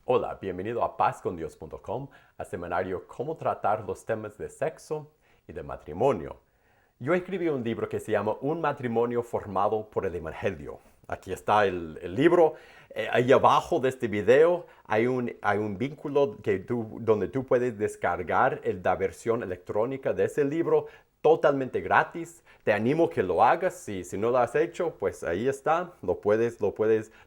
Hola, bienvenido a pazcondios.com, al seminario Cómo tratar los temas de sexo y de matrimonio. Yo escribí un libro que se llama Un matrimonio formado por el Evangelio. Aquí está el libro. Ahí abajo de este video hay un vínculo donde tú puedes descargar la versión electrónica de ese libro totalmente gratis. Te animo que lo hagas. Si no lo has hecho, pues ahí está. Lo puedes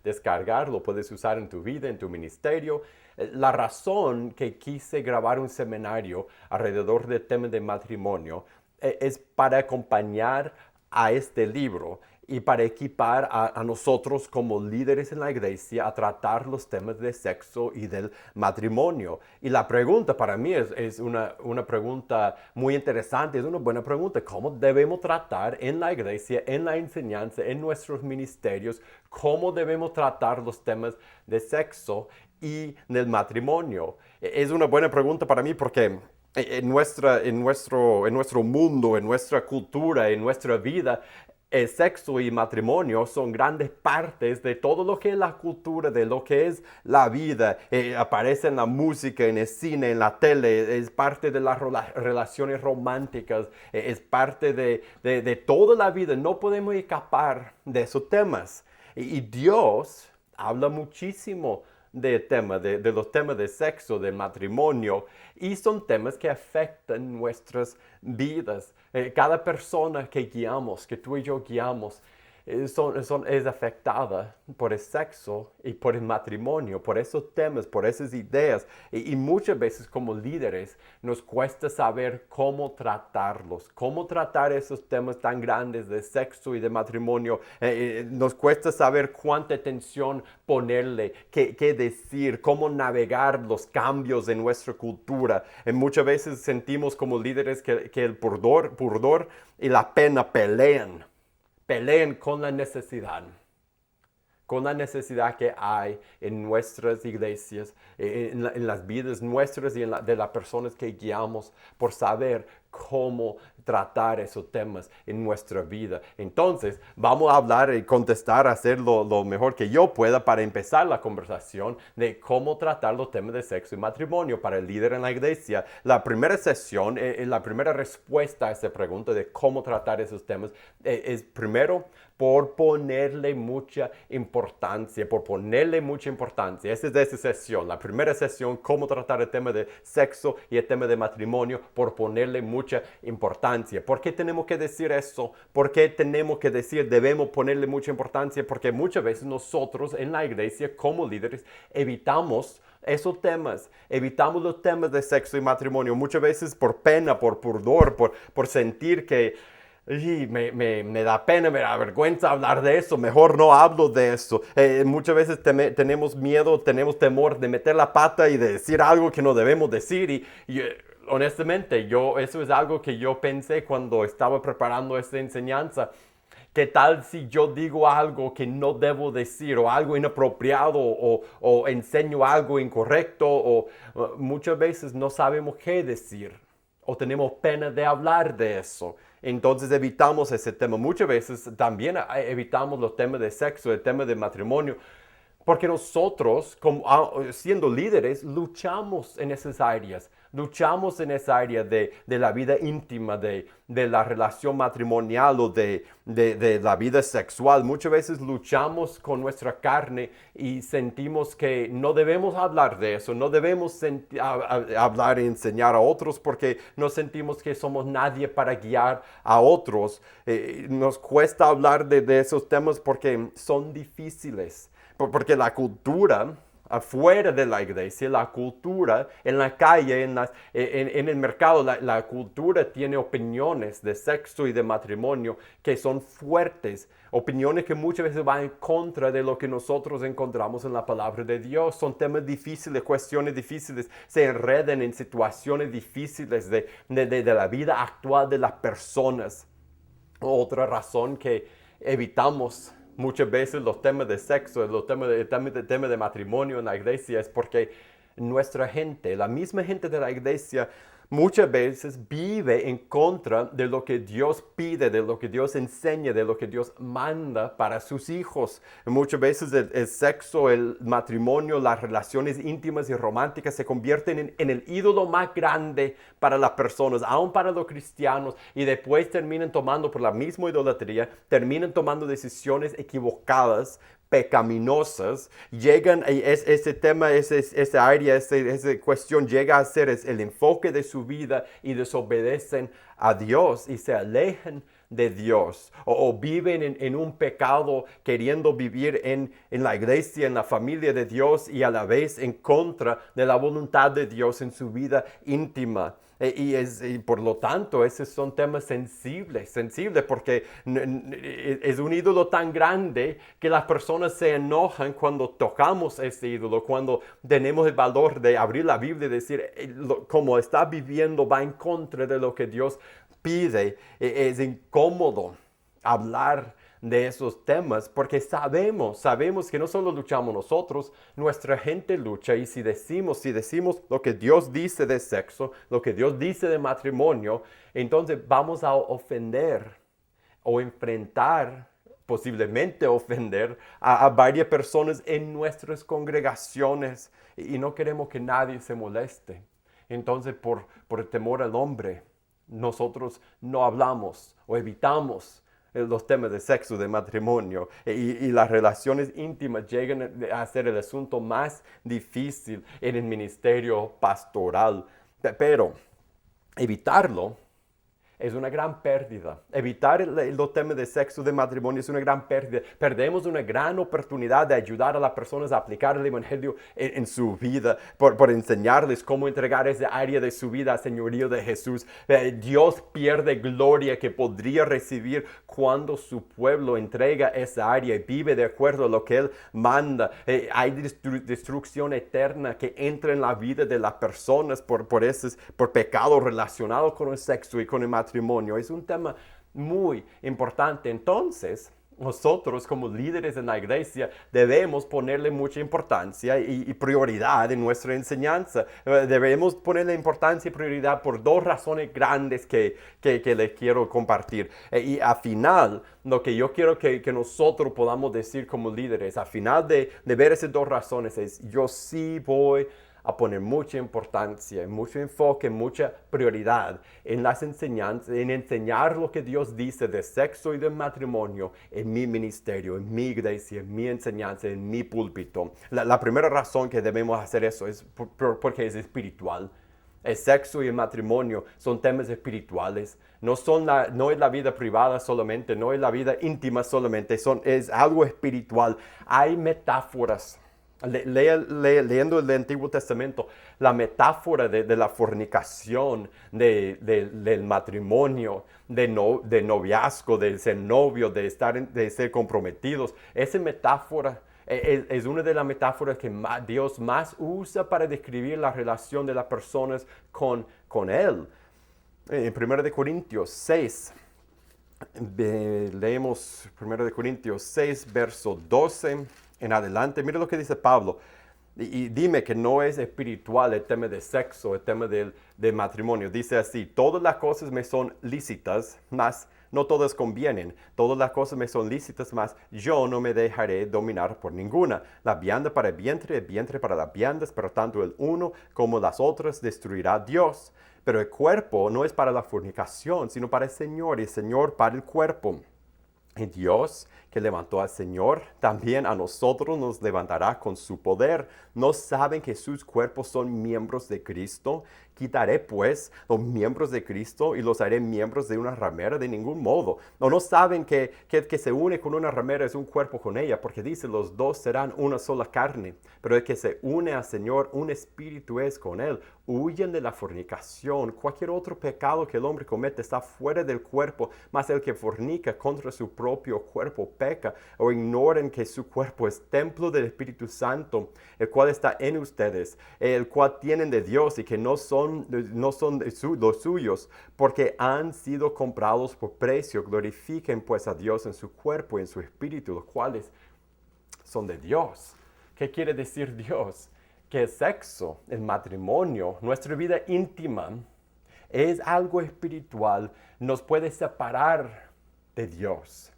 descargar, lo puedes usar en tu vida, en tu ministerio. La razón que quise grabar un seminario alrededor del tema de matrimonio es para acompañar a este libro y para equipar a nosotros como líderes en la iglesia a tratar los temas de sexo y del matrimonio. Y la pregunta para mí es una pregunta muy interesante, es una buena pregunta. ¿Cómo debemos tratar en la iglesia, en la enseñanza, en nuestros ministerios? ¿Cómo debemos tratar los temas de sexo y del matrimonio? Es una buena pregunta para mí porque en nuestro mundo, en nuestra cultura, en nuestra vida, el sexo y matrimonio son grandes partes de todo lo que es la cultura, de lo que es la vida. Aparece en la música, en el cine, en la tele, es parte de las relaciones románticas, es parte de toda la vida. No podemos escapar de esos temas. Y Dios habla muchísimo de los temas de sexo, de matrimonio, y son temas que afectan nuestras vidas. Cada persona que guiamos, que tú y yo guiamos, es afectada por el sexo y por el matrimonio, por esos temas, por esas ideas. Y muchas veces como líderes nos cuesta saber cómo tratarlos, cómo tratar esos temas tan grandes de sexo y de matrimonio. Nos cuesta saber cuánta atención ponerle, qué decir, cómo navegar los cambios en nuestra cultura. Muchas veces sentimos como líderes que el pudor y la pena pelean con la necesidad que hay en nuestras iglesias, en las vidas nuestras y de las personas que guiamos, por saber cómo tratar esos temas en nuestra vida. Entonces, vamos a hablar y contestar, hacer lo mejor que yo pueda para empezar la conversación de cómo tratar los temas de sexo y matrimonio para el líder en la iglesia. La primera sesión, la primera respuesta a esa pregunta de cómo tratar esos temas es primero por ponerle mucha importancia, Esa es de esa sesión, la primera sesión, cómo tratar el tema de sexo y el tema de matrimonio, por ponerle mucha importancia. ¿Por qué tenemos que decir eso? ¿Por qué tenemos que decir debemos ponerle mucha importancia? Porque muchas veces nosotros en la iglesia como líderes evitamos esos temas, evitamos los temas de sexo y matrimonio, muchas veces por pena, por pudor, por sentir que y me da pena, me da vergüenza hablar de eso, mejor no hablo de eso. Muchas veces tenemos miedo, tenemos temor de meter la pata y de decir algo que no debemos decir. Honestamente, eso es algo que yo pensé cuando estaba preparando esta enseñanza. ¿Qué tal si yo digo algo que no debo decir, o algo inapropiado, o enseño algo incorrecto, o muchas veces no sabemos qué decir, o tenemos pena de hablar de eso? Entonces evitamos ese tema. Muchas veces también evitamos los temas de sexo, el tema de matrimonio, porque nosotros, siendo líderes, luchamos en esas áreas. Luchamos en esa área de la vida íntima, de la relación matrimonial o de la vida sexual. Muchas veces luchamos con nuestra carne y sentimos que no debemos hablar de eso, no debemos hablar y enseñar a otros porque no sentimos que somos nadie para guiar a otros. Nos cuesta hablar de esos temas porque son difíciles. Porque la cultura afuera de la iglesia, la cultura en la calle, en el mercado, la cultura tiene opiniones de sexo y de matrimonio que son fuertes, opiniones que muchas veces van en contra de lo que nosotros encontramos en la palabra de Dios. Son temas difíciles, cuestiones difíciles, se enredan en situaciones difíciles de la vida actual de las personas. Otra razón que evitamos muchas veces los temas de sexo, el tema de matrimonio en la iglesia es porque nuestra gente, la misma gente de la iglesia, muchas veces vive en contra de lo que Dios pide, de lo que Dios enseña, de lo que Dios manda para sus hijos. Muchas veces el sexo, el matrimonio, las relaciones íntimas y románticas se convierten en el ídolo más grande para las personas, aún para los cristianos, y después terminan tomando por la misma idolatría, terminan tomando decisiones equivocadas, pecaminosas, llegan, ese tema, esa área, esa cuestión llega a ser el enfoque de su vida y desobedecen a Dios y se alejan de Dios o viven en un pecado queriendo vivir en la iglesia, en la familia de Dios y a la vez en contra de la voluntad de Dios en su vida íntima. Y por lo tanto, esos son temas sensibles porque es un ídolo tan grande que las personas se enojan cuando tocamos ese ídolo, cuando tenemos el valor de abrir la Biblia y decir, como está viviendo va en contra de lo que Dios pide. Es incómodo hablar de esos temas porque sabemos que no solo luchamos nosotros, nuestra gente lucha, y si decimos lo que Dios dice de sexo, lo que Dios dice de matrimonio, entonces vamos a ofender o enfrentar, posiblemente ofender a varias personas en nuestras congregaciones, y no queremos que nadie se moleste. Entonces por el temor al hombre, nosotros no hablamos o evitamos los temas de sexo, de matrimonio, y las relaciones íntimas llegan a ser el asunto más difícil en el ministerio pastoral. Pero evitarlo es una gran pérdida. Evitar los temas de sexo, de matrimonio es una gran pérdida. Perdemos una gran oportunidad de ayudar a las personas a aplicar el Evangelio en su vida, por enseñarles cómo entregar esa área de su vida al señorío de Jesús. Dios pierde gloria que podría recibir cuando su pueblo entrega esa área y vive de acuerdo a lo que Él manda. Hay destrucción eterna que entra en la vida de las personas por pecados relacionados con el sexo y con el matrimonio. Es un tema muy importante. Entonces, nosotros como líderes en la iglesia debemos ponerle mucha importancia y prioridad en nuestra enseñanza. Debemos ponerle importancia y prioridad por dos razones grandes que les quiero compartir. Y al final, lo que yo quiero que nosotros podamos decir como líderes, al final de ver esas dos razones, es: yo sí voy a poner mucha importancia, mucho enfoque, mucha prioridad en las enseñanzas, en enseñar lo que Dios dice de sexo y de matrimonio en mi ministerio, en mi iglesia, en mi enseñanza, en mi púlpito. La primera razón que debemos hacer eso es porque es espiritual. El sexo y el matrimonio son temas espirituales. No es la vida privada solamente, no es la vida íntima solamente, es algo espiritual. Hay metáforas. Leyendo el Antiguo Testamento, la metáfora de la fornicación, del matrimonio, de noviazgo, de ser novio, de ser comprometidos, esa metáfora es una de las metáforas que Dios más usa para describir la relación de las personas con Él. En 1 Corintios 6, leemos 1 Corintios 6, verso 12 en adelante. Mira lo que dice Pablo. Y dime que no es espiritual el tema de sexo, el tema de matrimonio. Dice así: todas las cosas me son lícitas, mas no todas convienen. Todas las cosas me son lícitas, mas yo no me dejaré dominar por ninguna. La vianda para el vientre para las viandas, pero tanto el uno como las otras destruirá Dios. Pero el cuerpo no es para la fornicación, sino para el Señor, y el Señor para el cuerpo. Y Dios, que levantó al Señor, también a nosotros nos levantará con su poder. ¿No saben que sus cuerpos son miembros de Cristo? Quitaré pues los miembros de Cristo y los haré miembros de una ramera. De ningún modo. ¿No saben que se une con una ramera es un cuerpo con ella? Porque dice: los dos serán una sola carne. Pero el que se une al Señor, un espíritu es con Él. Huyen de la fornicación. Cualquier otro pecado que el hombre comete está fuera del cuerpo, mas el que fornica contra su propio cuerpo peca. O ignoren que su cuerpo es templo del Espíritu Santo, el cual está en ustedes, el cual tienen de Dios, y que no son los suyos, porque han sido comprados por precio. Glorifiquen pues a Dios en su cuerpo y en su espíritu, los cuales son de Dios. ¿Qué quiere decir Dios? Que el sexo, el matrimonio, nuestra vida íntima, es algo espiritual, nos puede separar de Dios.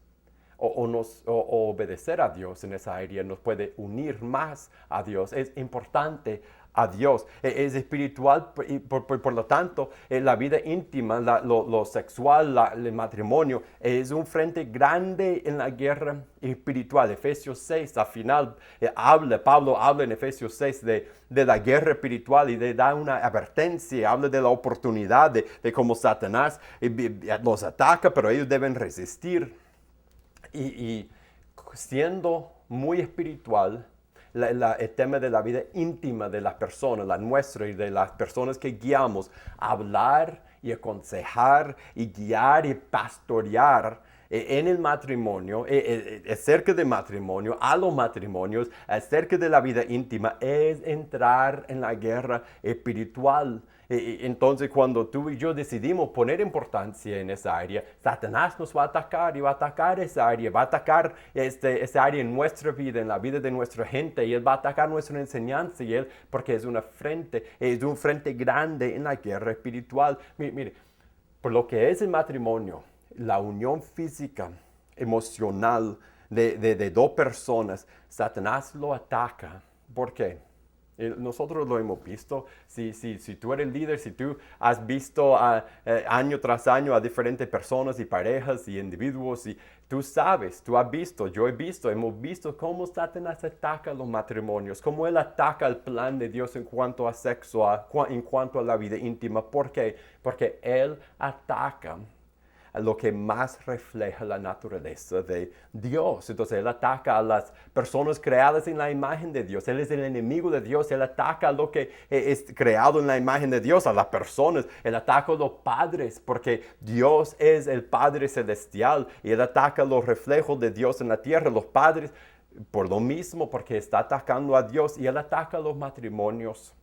O obedecer a Dios en esa área, nos puede unir más a Dios. Es importante a Dios. Es espiritual y por lo tanto, la vida íntima, lo sexual, el matrimonio, es un frente grande en la guerra espiritual. Efesios 6, al final, Pablo habla en Efesios 6 de la guerra espiritual y da una advertencia, habla de la oportunidad de cómo Satanás los ataca, pero ellos deben resistir. Y siendo muy espiritual, el tema de la vida íntima de las personas, la nuestra y de las personas que guiamos, hablar y aconsejar y guiar y pastorear en el matrimonio, acerca del matrimonio, a los matrimonios, acerca de la vida íntima, es entrar en la guerra espiritual. Entonces, cuando tú y yo decidimos poner importancia en esa área, Satanás nos va a atacar y va a atacar esa área, va a atacar esa área en nuestra vida, en la vida de nuestra gente, y él va a atacar nuestra enseñanza, porque es un frente grande en la guerra espiritual. Mire, por lo que es el matrimonio, la unión física, emocional de dos personas, Satanás lo ataca. ¿Por qué? Nosotros lo hemos visto. Si tú eres líder, si tú has visto año tras año a diferentes personas y parejas y individuos, y tú sabes, tú has visto, yo he visto, hemos visto cómo Satanás ataca los matrimonios, cómo él ataca el plan de Dios en cuanto a sexo, en cuanto a la vida íntima. ¿Por qué? Porque él ataca a lo que más refleja la naturaleza de Dios. Entonces él ataca a las personas creadas en la imagen de Dios. Él es el enemigo de Dios. Él ataca a lo que es creado en la imagen de Dios, a las personas. Él ataca a los padres, porque Dios es el Padre celestial. Y él ataca los reflejos de Dios en la tierra, los padres, por lo mismo, porque está atacando a Dios. Y él ataca a los matrimonios,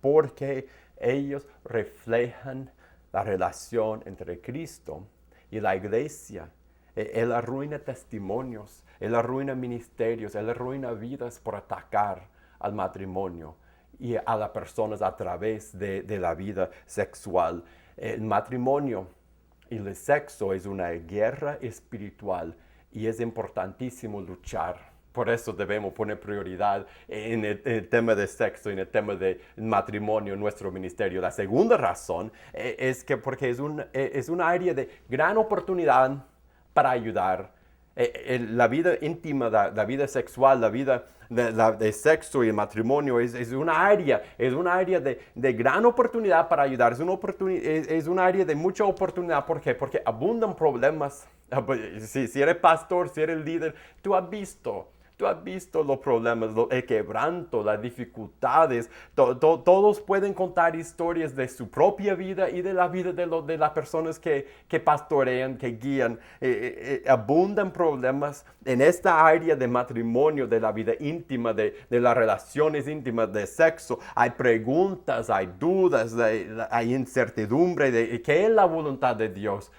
porque ellos reflejan la relación entre Cristo y la iglesia. Él arruina testimonios, él arruina ministerios, él arruina vidas por atacar al matrimonio y a las personas a través de la vida sexual. El matrimonio y el sexo es una guerra espiritual y es importantísimo luchar. Por eso debemos poner prioridad en el tema de sexo, en el tema de matrimonio en nuestro ministerio. La segunda razón es que porque es un área de gran oportunidad para ayudar. La vida íntima, la vida sexual, la vida de sexo y el matrimonio es una área de gran oportunidad para ayudar. Es una área de mucha oportunidad. ¿Por qué? Porque abundan problemas. Si eres pastor, si eres líder, tú has visto los problemas, el quebranto, las dificultades. Todos pueden contar historias de su propia vida y de la vida de las personas que pastorean, que guían. Abundan problemas en esta área de matrimonio, de la vida íntima, de las relaciones íntimas, de sexo. Hay preguntas, hay dudas, hay incertidumbre de qué es la voluntad de Dios.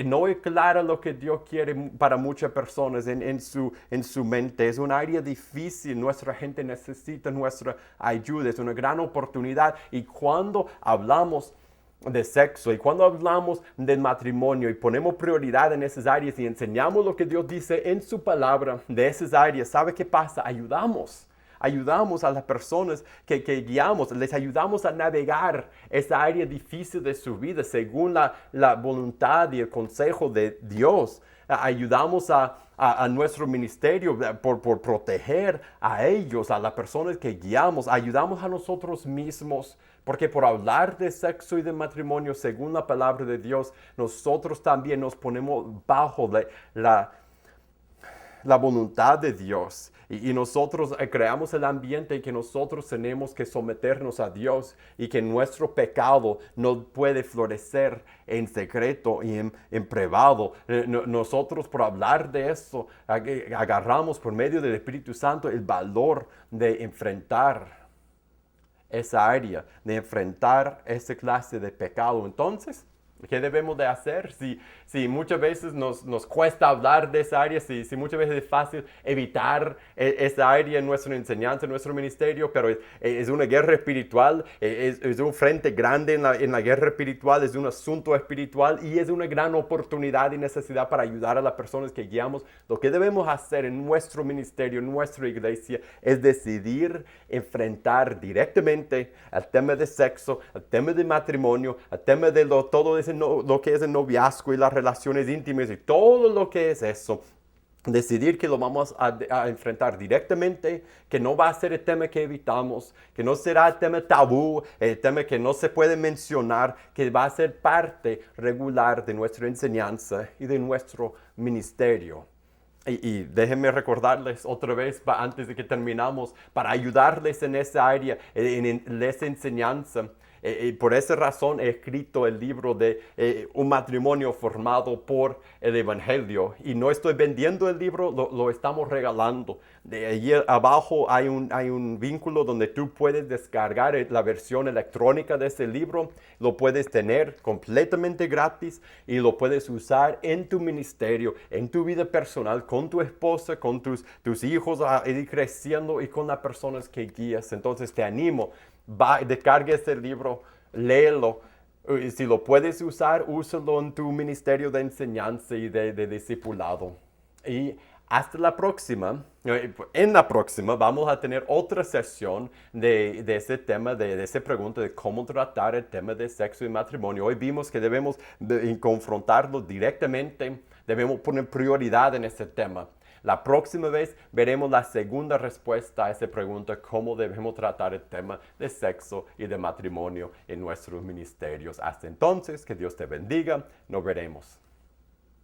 No es claro lo que Dios quiere para muchas personas en su mente. Es un área difícil. Nuestra gente necesita nuestra ayuda. Es una gran oportunidad. Y cuando hablamos de sexo y cuando hablamos del matrimonio y ponemos prioridad en esas áreas y enseñamos lo que Dios dice en su palabra de esas áreas, ¿sabe qué pasa? Ayudamos a las personas que guiamos, les ayudamos a navegar esa área difícil de su vida según la voluntad y el consejo de Dios. Ayudamos a nuestro ministerio por proteger a ellos, a las personas que guiamos. Ayudamos a nosotros mismos, porque por hablar de sexo y de matrimonio según la palabra de Dios, nosotros también nos ponemos bajo la voluntad de Dios. Y nosotros creamos el ambiente en que nosotros tenemos que someternos a Dios y que nuestro pecado no puede florecer en secreto y en privado. Nosotros por hablar de eso agarramos por medio del Espíritu Santo el valor de enfrentar esa área, de enfrentar esa clase de pecado. Entonces, ¿Qué debemos de hacer? Si muchas veces nos cuesta hablar de esa área, si muchas veces es fácil evitar esa área en nuestra enseñanza, en nuestro ministerio, pero es una guerra espiritual, es un frente grande en la guerra espiritual, es un asunto espiritual y es una gran oportunidad y necesidad para ayudar a las personas que guiamos. Lo que debemos hacer en nuestro ministerio, en nuestra iglesia, es decidir enfrentar directamente al tema de sexo, al tema de matrimonio, al tema de todo ese lo que es el noviazgo y las relaciones íntimas y todo lo que es eso. Decidir que lo vamos a enfrentar directamente, que no va a ser el tema que evitamos, que no será el tema tabú, el tema que no se puede mencionar, que va a ser parte regular de nuestra enseñanza y de nuestro ministerio. Y déjenme recordarles otra vez, antes de que terminamos, para ayudarles en esa área, en esa enseñanza. Por esa razón he escrito el libro de Un matrimonio formado por el Evangelio. Y no estoy vendiendo el libro, lo estamos regalando. De allí abajo hay un vínculo donde tú puedes descargar la versión electrónica de ese libro. Lo puedes tener completamente gratis y lo puedes usar en tu ministerio, en tu vida personal, con tu esposa, con tus hijos a ir creciendo y con las personas que guías. Entonces te animo. Descarga este libro, léelo. Si lo puedes usar, úsalo en tu ministerio de enseñanza y de discipulado. Y hasta la próxima. En la próxima vamos a tener otra sesión de ese tema, de esa pregunta de cómo tratar el tema de sexo y matrimonio. Hoy vimos que debemos confrontarlo directamente, debemos poner prioridad en ese tema. La próxima vez veremos la segunda respuesta a esa pregunta, cómo debemos tratar el tema de sexo y de matrimonio en nuestros ministerios. Hasta entonces, que Dios te bendiga. Nos veremos.